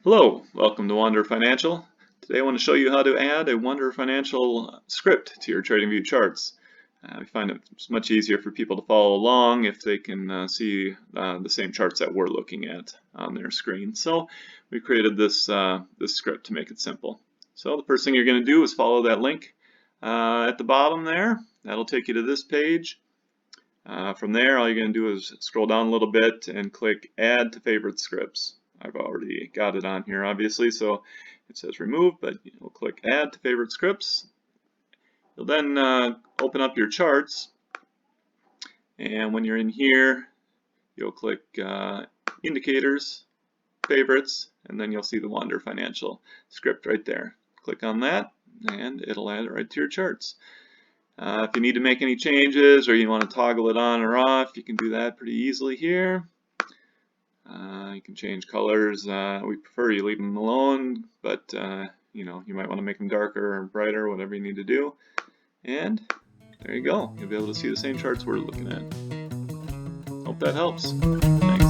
Hello, welcome to Wander Financial. Today I want to show you how to add a Wander Financial script to your TradingView charts. We find it's much easier for people to follow along if they can see the same charts that we're looking at on their screen. So we created this script to make it simple. So the first thing you're going to do is follow that link at the bottom there. That'll take you to this page. From there, all you're going to do is scroll down a little bit and click Add to Favorite Scripts. I've already got it on here, obviously, so it says Remove, but you'll click Add to Favorite Scripts. You'll then open up your charts, and when you're in here, you'll click Indicators, Favorites, and then you'll see the Wander Financial script right there. Click on that, and it'll add it right to your charts. If you need to make any changes or you want to toggle it on or off, you can do that pretty easily here. You can change colors. We prefer you leave them alone, but you might want to make them darker or brighter, whatever you need to do. And there you go. You'll be able to see the same charts we're looking at. Hope that helps. Thanks.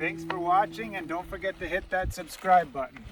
Thanks for watching, and don't forget to hit that subscribe button.